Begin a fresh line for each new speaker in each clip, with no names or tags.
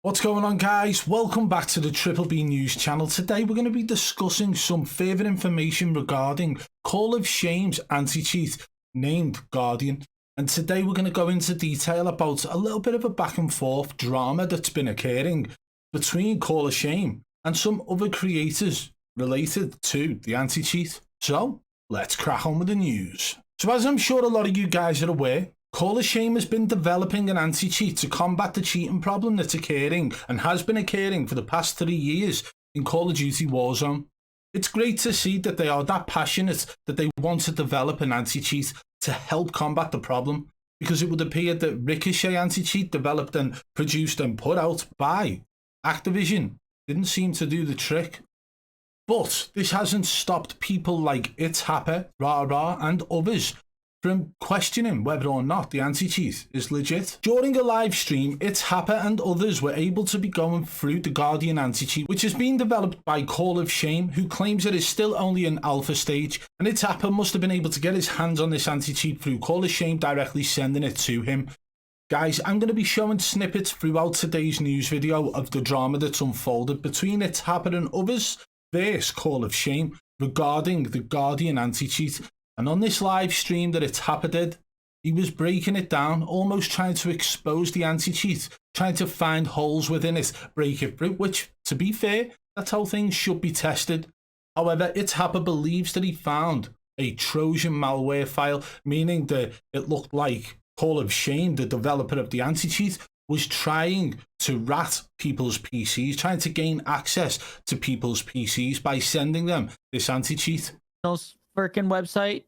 What's going on, guys? Welcome back to the Triple B News channel. Today we're going to be discussing some further information regarding Call of Shame's anti-cheat named Guardian. And today we're going to go into detail about a little bit of a back and forth drama that's been occurring between Call of Shame and some other creators related to the anti-cheat. So let's crack on with the news. So as I'm sure a lot of you guys are aware, Call of Shame has been developing an anti-cheat to combat the cheating problem that's occurring and has been occurring for the past 3 years in Call of Duty Warzone. It's great to see that they are that passionate that they want to develop an anti-cheat to help combat the problem, because it would appear that Ricochet anti-cheat developed and produced and put out by Activision didn't seem to do the trick. But this hasn't stopped people like itshapa, rara and others from questioning whether or not the anti-cheat is legit. During a live stream, itshapa and others were able to be going through the Guardian anti-cheat, which has been developed by Call of Shame, who claims it is still only an alpha stage, and itshapa must have been able to get his hands on this anti-cheat through Call of Shame directly sending it to him. Guys, I'm going to be showing snippets throughout today's news video of the drama that's unfolded between itshapa and others versus Call of Shame regarding the Guardian anti-cheat. And on this live stream that itshapa did, he was breaking it down, almost trying to expose the anti-cheat, trying to find holes within it, break it through, which, to be fair, that's how things should be tested. However, itshapa believes that he found a Trojan malware file, meaning that it looked like Call of Shame, the developer of the anti-cheat, was trying to rat people's PCs, trying to gain access to people's PCs by sending them this anti-cheat.
Freaking website,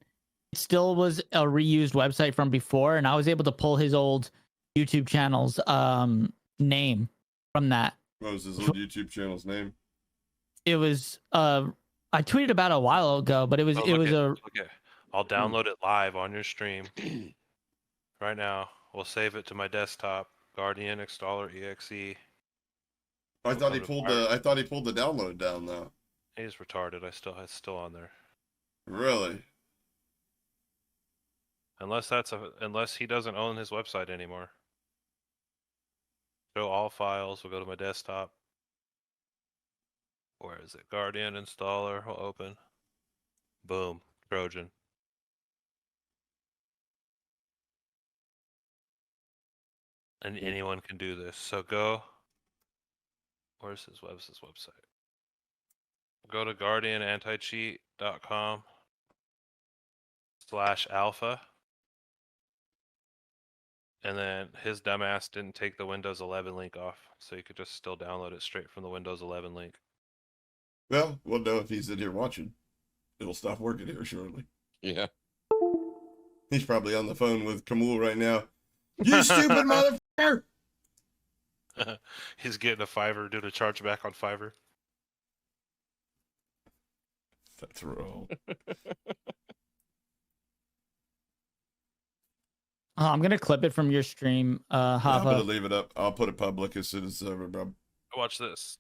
it still was a reused website from before, and I was able to pull his old YouTube channel's name from that.
What was his old YouTube channel's name?
It was I tweeted about it a while ago, but it was
I'll download it live on your stream right now. We'll save it to my desktop. Guardian installer exe.
I thought he pulled the download down though.
He's retarded. It's still on there.
Really?
Unless he doesn't own his website anymore. Show all files. We'll go to my desktop. Where is it? Guardian installer. We'll open. Boom. Trojan. And anyone can do this. So go. Where's his website? Go to guardiananticheat.com/alpha. And then his dumbass didn't take the Windows 11 link off, so you could just still download it straight from the Windows 11 link.
Well, we'll know if he's in here watching. It'll stop working here shortly.
Yeah.
He's probably on the phone with Kamul right now. You stupid motherfucker!
He's getting a Fiverr, doing a chargeback on Fiverr.
That's wrong.
I'm gonna clip it from your stream,
I'm
Hava.
gonna leave it up. I'll put it public as soon as it's over, bro.
Watch this.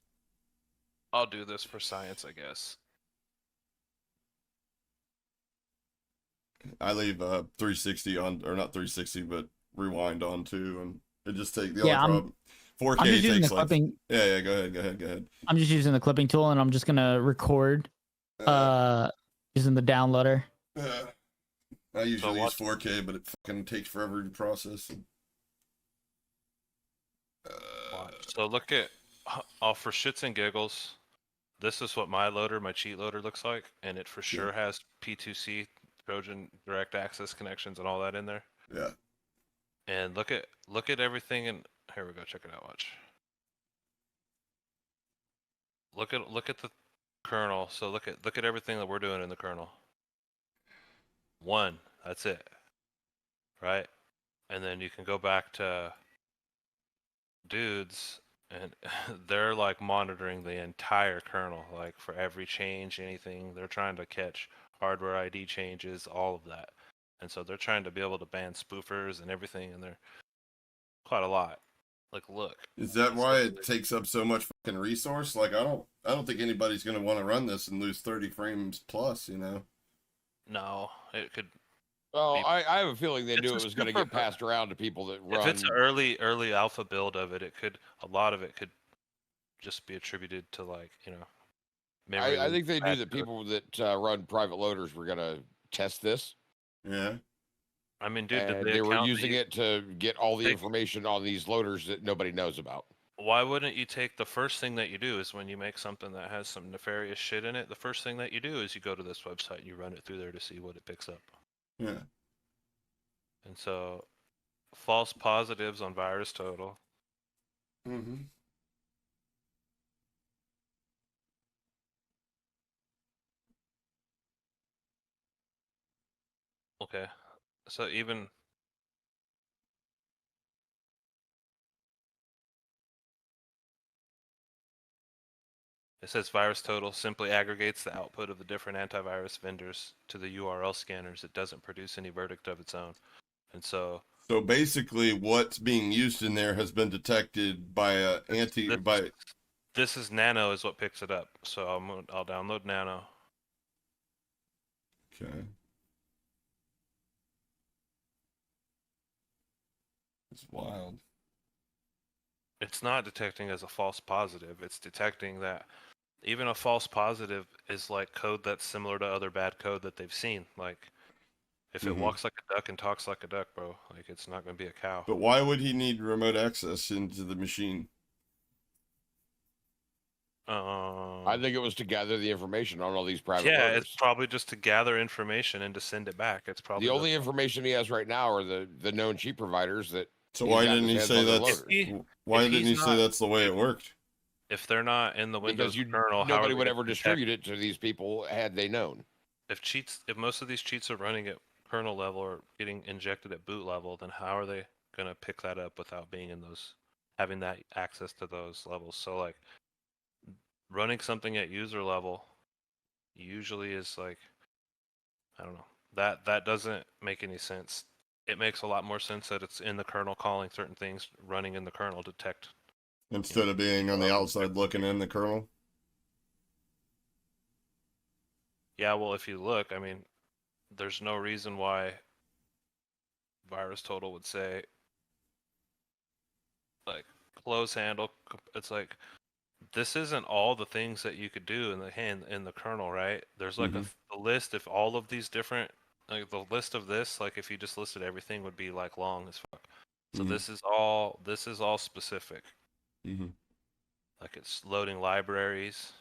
I'll do this for science, I guess.
I leave 360 on, or not 360, but rewind on too, and it just takes the
Yeah,
only problem. 4K
I'm just using
takes
the
like.
clipping.
Yeah, go ahead.
I'm just using the clipping tool, and I'm just gonna record using the downloader.
I usually use 4K, but it fucking takes forever to process.
So look at, for shits and giggles, this is what my cheat loader looks like, and it for sure has P2C, Trojan direct access connections and all that in there.
Yeah.
And look at everything, and here we go, check it out, watch. Look at the kernel. So look at everything that we're doing in the kernel. One, that's it. Right? And then you can go back to dudes, and they're like monitoring the entire kernel, like for every change, anything. They're trying to catch hardware ID changes, all of that. And so they're trying to be able to ban spoofers and everything, and they're quite a lot. Like, look.
Is that why it takes up so much fucking resource? Like, I don't think anybody's gonna want to run this and lose 30 frames plus, you know?
No, it could.
Oh,
People-
I have a feeling they
It's
knew
a
it was going to
super
get passed around to people that
If
run.
it's an early alpha build of it, a lot of it could just be attributed to like memory.
I think they knew
bad
that
code.
people that run private loaders were going to test this,
Yeah.
I mean, dude, did
and
they
they were
account that
using
you-
it to get all the
Take-
information on these loaders that nobody knows about.
Why wouldn't you take the first thing that you do is when you make something that has some nefarious shit in it? The first thing that you do is you go to this website and you run it through there to see what it picks up.
Yeah.
And so, false positives on virus total.
Mm-hmm.
Okay, so even it says virus total simply aggregates the output of the different antivirus vendors to the URL scanners. It doesn't produce any verdict of its own. And so
So basically, what's being used in there has been detected by a
this is Nano is what picks it up. So I'll download Nano.
Okay. It's wild.
It's not detecting as a false positive. It's detecting that even a false positive is like code that's similar to other bad code that they've seen. Like if it
Mhm.
walks like a duck and talks like a duck, bro, like it's not going to be a cow.
But why would he need remote access into the machine?
I think it was to gather the information on all these private
yeah,
loaders.
it's probably just to gather information and to send it back. It's probably
The only information he has right now are the known cheap providers that.
So
he's
why
got
didn't
his
he
hands
say
on their
that's
loaders.
why
if
didn't he
he's
say
not-
that's the way it worked?
if they're not in the Windows kernel, how
nobody
are they
would
gonna
ever
detect-
distribute it to these people had they known.
If most of these cheats are running at kernel level or getting injected at boot level, then how are they gonna pick that up without being in having that access to those levels? So like running something at user level usually is like, I don't know, that doesn't make any sense. It makes a lot more sense that it's in the kernel calling certain things, running in the kernel to detect.
Instead of being on the outside looking in the kernel.
Yeah, well, if you look, I mean, there's no reason why virus total would say like close handle. It's like this isn't all the things that you could do in the kernel, right? There's like a list. If all of these different, like the list of this, like if you just listed everything, would be like long as fuck. So this is all specific.
Mm-hmm.
Like it's loading libraries.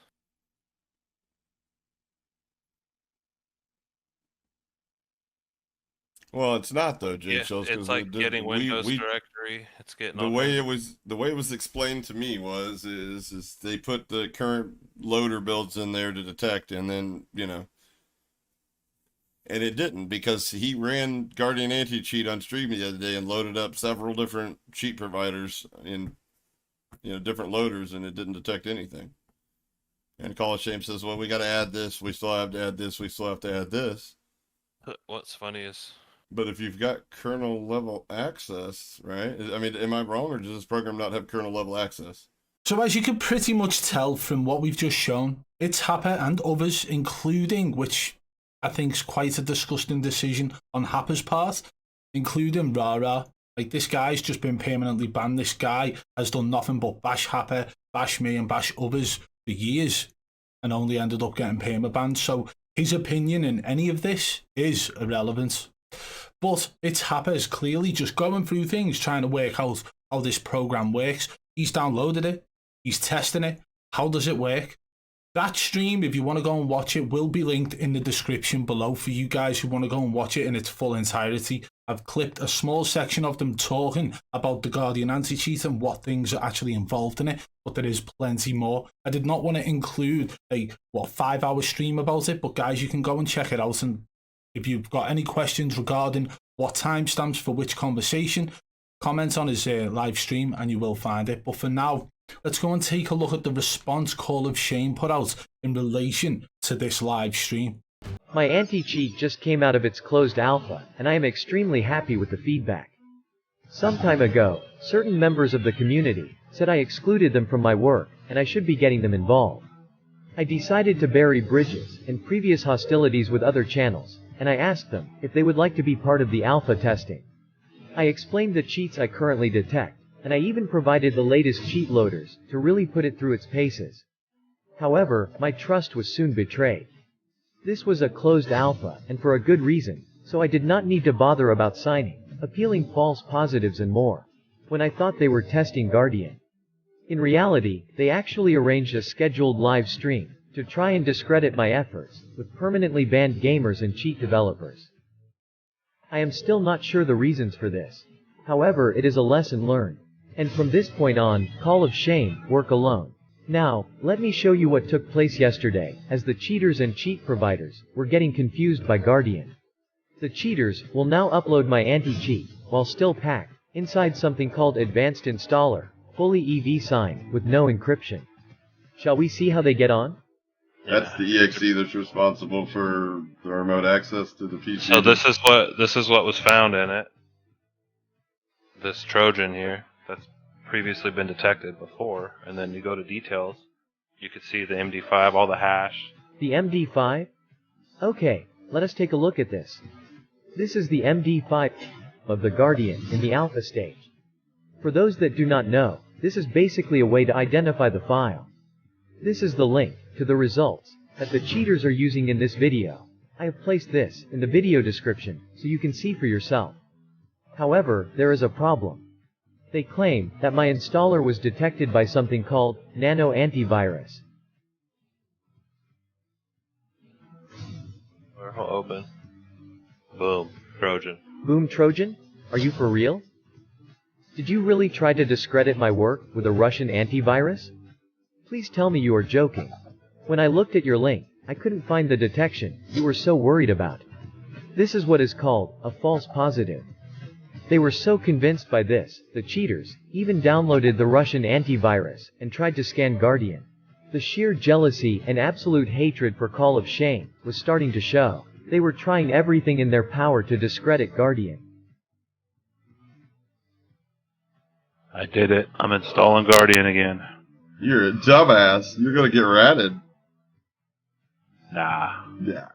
Well, it's not though, Jake
Yeah,
Shells,
it's like getting Windows directory. It's getting
the
all
way
kinds
it was explained to me is they put the current loader builds in there to detect, and then and it didn't, because he ran Guardian anti-cheat on stream the other day and loaded up several different cheat providers in different loaders, and it didn't detect anything. And Call of Shame says, well, we got to add this, we still have to add this, we still have to add this.
What's funny is,
But if you've got kernel level access, right? I mean, am I wrong, or does this program not have kernel level access?
So as you can pretty much tell from what we've just shown, ItHapper and others, including, which I think is quite a disgusting decision on Happer's part, including Rara, like this guy's just been permanently banned. This guy has done nothing but bash Happer, bash me and bash others for years and only ended up getting permabanned. So his opinion in any of this is irrelevant. But ItHapper is clearly just going through things, trying to work out how this program works. He's downloaded it. He's testing it. How does it work? That stream, if you want to go and watch it, will be linked in the description below for you guys who want to go and watch it in its full entirety. I've clipped a small section of them talking about the Guardian anti-cheat and what things are actually involved in it, but there is plenty more. I did not want to include a 5-hour stream about it, but guys, you can go and check it out. And if you've got any questions regarding what timestamps for which conversation, comment on his live stream and you will find it. But for now, let's go and take a look at the response Call of Shame put out in relation to this live stream.
My anti-cheat just came out of its closed alpha, and I am extremely happy with the feedback. Some time ago, certain members of the community said I excluded them from my work, and I should be getting them involved. I decided to bury bridges and previous hostilities with other channels, and I asked them if they would like to be part of the alpha testing. I explained the cheats I currently detect, and I even provided the latest cheat loaders to really put it through its paces. However, my trust was soon betrayed. This was a closed alpha, and for a good reason, so I did not need to bother about signing, appealing false positives and more, when I thought they were testing Guardian. In reality, they actually arranged a scheduled live stream to try and discredit my efforts with permanently banned gamers and cheat developers. I am still not sure the reasons for this. However, it is a lesson learned, and from this point on, Call of Shame, work alone. Now, let me show you what took place yesterday, as the cheaters and cheat providers were getting confused by Guardian. The cheaters will now upload my anti-cheat, while still packed, inside something called Advanced Installer, fully EV signed, with no encryption. Shall we see how they get on?
That's the exe that's responsible for the remote access to the PC.
So this is what was found in it. This Trojan here that's previously been detected before, and then you go to details, you can see the MD5, all the hash.
The MD5? Okay, let us take a look at this. This is the MD5 of the Guardian in the alpha stage. For those that do not know, this is basically a way to identify the file. This is the link to the results that the cheaters are using in this video. I have placed this in the video description so you can see for yourself. However, there is a problem. They claim that my installer was detected by something called nano antivirus.
We'll open. Boom, Trojan.
Boom Trojan? Are you for real? Did you really try to discredit my work with a Russian antivirus? Please tell me you are joking. When I looked at your link, I couldn't find the detection you were so worried about. This is what is called a false positive. They were so convinced by this, the cheaters even downloaded the Russian antivirus and tried to scan Guardian. The sheer jealousy and absolute hatred for Call of Shame was starting to show. They were trying everything in their power to discredit Guardian.
I did it. I'm installing Guardian again.
You're a dumbass. You're gonna get ratted.
Nah,
Yeah,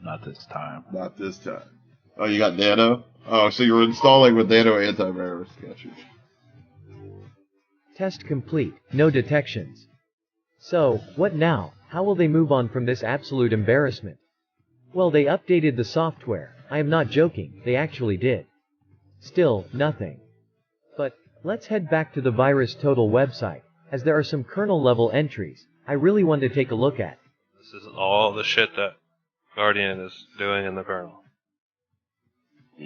not this time.
not this time. Oh, you got Nano? Oh, so you're installing with Nano antivirus. Gotcha.
Test complete, no detections. So, what now? How will they move on from this absolute embarrassment? Well, they updated the software. I am not joking, they actually did. Still, nothing. But, let's head back to the Virus Total website, as there are some kernel level entries I really want to take a look at.
This is all the shit that Guardian is doing in the kernel.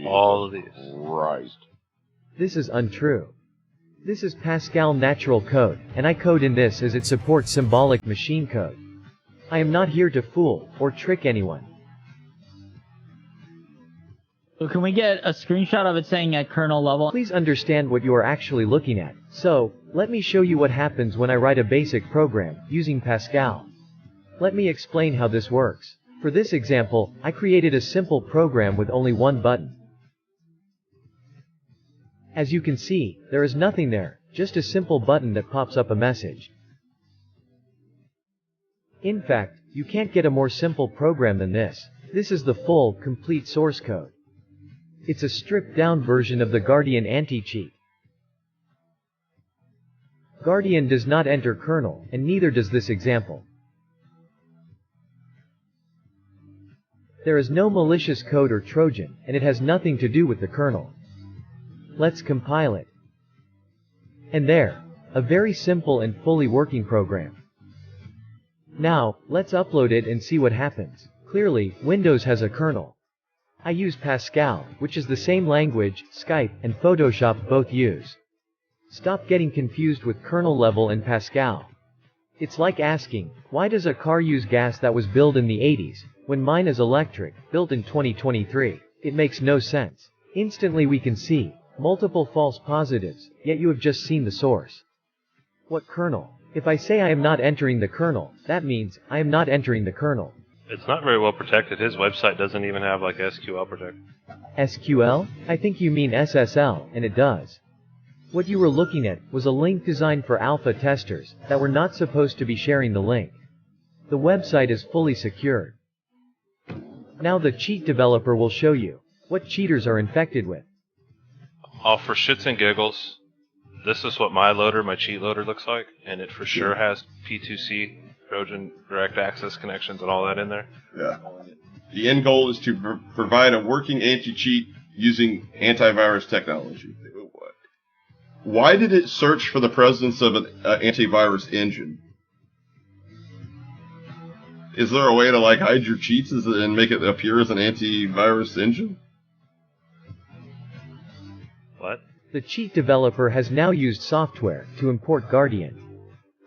All of these.
Right.
This is untrue. This is Pascal natural code, and I code in this as it supports symbolic machine code. I am not here to fool or trick anyone.
So can we get a screenshot of it saying at kernel level?
Please understand what you are actually looking at. So, let me show you what happens when I write a basic program using Pascal. Let me explain how this works. For this example, I created a simple program with only one button. As you can see, there is nothing there, just a simple button that pops up a message. In fact, you can't get a more simple program than this. This is the full, complete source code. It's a stripped-down version of the Guardian anti-cheat. Guardian does not enter kernel, and neither does this example. There is no malicious code or Trojan, and it has nothing to do with the kernel. Let's compile it. And there, a very simple and fully working program. Now, let's upload it and see what happens. Clearly, Windows has a kernel. I use Pascal, which is the same language Skype and Photoshop both use. Stop getting confused with kernel level and Pascal. It's like asking, why does a car use gas that was built in the 80s, when mine is electric, built in 2023? It makes no sense. Instantly we can see multiple false positives, yet you have just seen the source. What kernel? If I say I am not entering the kernel, that means I am not entering the kernel.
It's not very well protected. His website doesn't even have like SQL protection.
SQL? I think you mean SSL, and it does. What you were looking at was a link designed for alpha testers that were not supposed to be sharing the link. The website is fully secured. Now the cheat developer will show you what cheaters are infected with.
Oh, for shits and giggles, this is what my cheat loader looks like, and it for sure has P2C, Trojan direct access connections and all that in there.
Yeah. The end goal is to provide a working anti-cheat using antivirus technology. Why did it search for the presence of an antivirus engine? Is there a way to like hide your cheats and make it appear as an antivirus engine?
What?
The cheat developer has now used software to import Guardian.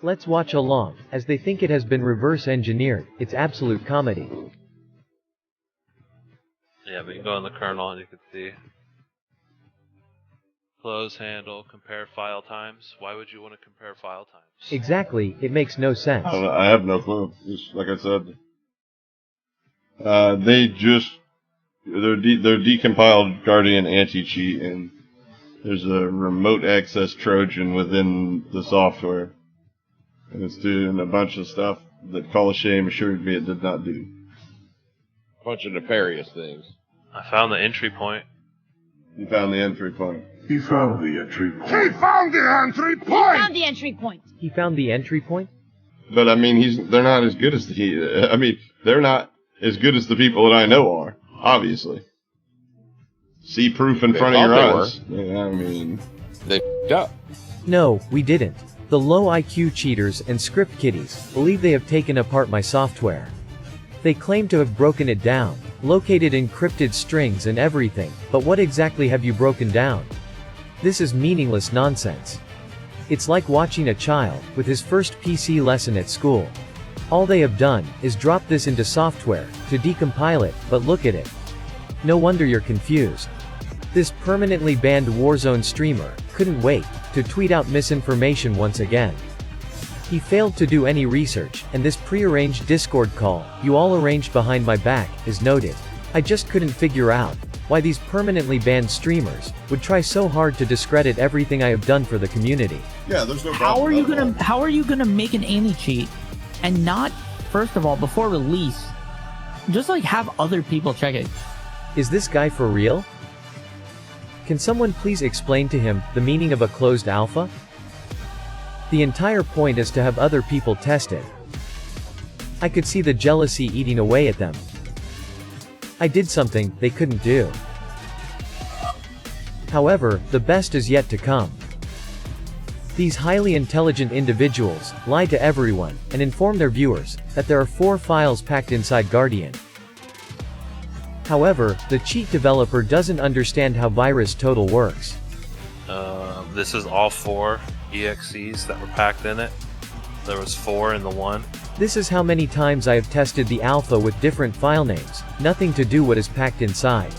Let's watch along, as they think it has been reverse engineered. It's absolute comedy.
Yeah, but you go in the kernel and you can see close handle, compare file times. Why would you want to compare file times?
Exactly, it makes no sense.
I don't know, I have no clue. Just like I said, they're decompiled Guardian anti-cheat, and there's a remote access Trojan within the software, and it's doing a bunch of stuff that Call of Shame assured me it did not do.
A bunch of nefarious things.
I found the entry point.
You found the entry point.
He found the entry point.
He found the entry
He
point!
found the entry point.
He found the entry point?
But I mean, they're not as good as they're not as good as the people that I know are. Obviously, see proof in
They
front of your
thought
eyes. Yeah, I mean,
They f***ed up.
No, we didn't. The low IQ cheaters and script kiddies believe they have taken apart my software. They claim to have broken it down, located encrypted strings and everything, but what exactly have you broken down? This is meaningless nonsense. It's like watching a child with his first PC lesson at school. All they have done is drop this into software to decompile it, but look at it. No wonder you're confused. This permanently banned Warzone streamer couldn't wait to tweet out misinformation once again. He failed to do any research, and this pre-arranged Discord call you all arranged behind my back is noted. I just couldn't figure out why these permanently banned streamers would try so hard to discredit everything I have done for the community.
yeah, there's no
How
problem.
are you
with that.
gonna make an anti-cheat and not, first of all, before release, just like have other people check it?
Is this guy for real? Can someone please explain to him the meaning of a closed alpha? The entire point is to have other people test it. I could see the jealousy eating away at them. I did something they couldn't do. However, the best is yet to come. These highly intelligent individuals lie to everyone and inform their viewers that there are 4 files packed inside Guardian. However, the cheat developer doesn't understand how virus total works.
This is all 4 EXEs that were packed in it. There was 4 in the one.
This is how many times I have tested the alpha with different file names, nothing to do what is packed inside.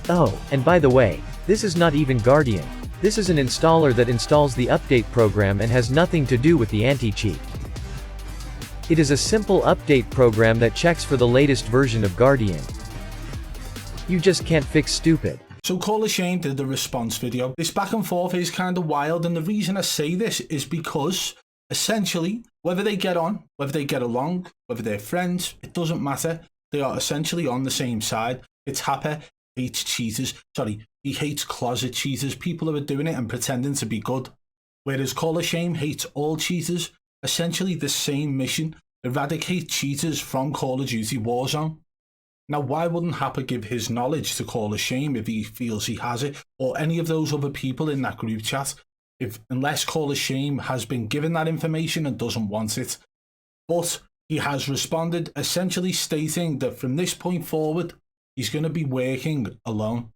Oh, and by the way, this is not even Guardian. This is an installer that installs the update program and has nothing to do with the anti-cheat. It is a simple update program that checks for the latest version of Guardian. You just can't fix stupid.
So Call of Shame did the response video. This back and forth is kind of wild, and the reason I say this is because essentially, whether they get on, whether they get along, whether they're friends, it doesn't matter. They are essentially on the same side. ItHapper hates cheaters. Sorry, he hates closet cheaters, people who are doing it and pretending to be good. Whereas Call of Shame hates all cheaters. Essentially the same mission, eradicate cheaters from Call of Duty Warzone. Now, why wouldn't Happer give his knowledge to Call of Shame if he feels he has it, or any of those other people in that group chat, unless Call of Shame has been given that information and doesn't want it? But he has responded, essentially stating that from this point forward, he's going to be working alone.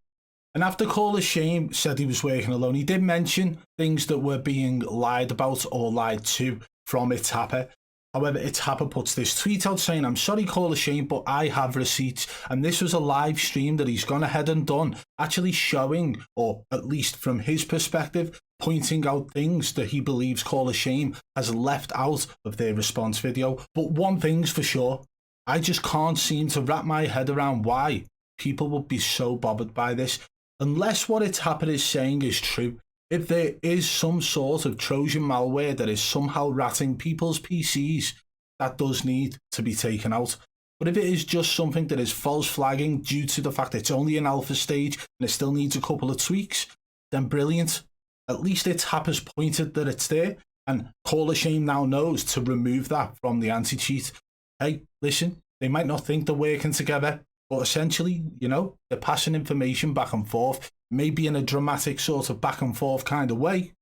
And after Call of Shame said he was working alone, he did mention things that were being lied about or lied to from ItHapper. However, ItHapper puts this tweet out saying, "I'm sorry, Call of Shame, but I have receipts." And this was a live stream that he's gone ahead and done, actually showing, or at least from his perspective, pointing out things that he believes Call of Shame has left out of their response video. But one thing's for sure, I just can't seem to wrap my head around why people would be so bothered by this, unless what ItHapper is saying is true. If there is some sort of Trojan malware that is somehow ratting people's PCs, that does need to be taken out. But if it is just something that is false flagging due to the fact it's only an alpha stage and it still needs a couple of tweaks, then brilliant. At least ItHapper's pointed that it's there, and Call of Shame now knows to remove that from the anti-cheat. Hey, listen, they might not think they're working together, but essentially, you know, they're passing information back and forth, maybe in a dramatic sort of back and forth kind of way.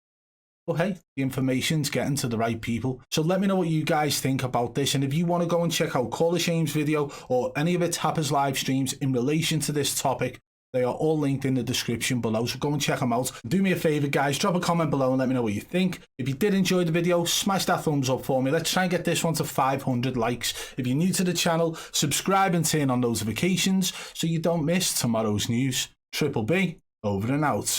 But hey, the information's getting to the right people. So let me know what you guys think about this. And if you want to go and check out Call of Shame's video or any of ItHapper's live streams in relation to this topic, they are all linked in the description below. So go and check them out. Do me a favor, guys, drop a comment below and let me know what you think. If you did enjoy the video, smash that thumbs up for me. Let's try and get this one to 500 likes. If you're new to the channel, subscribe and turn on notifications so you don't miss tomorrow's news. Triple B, over and out.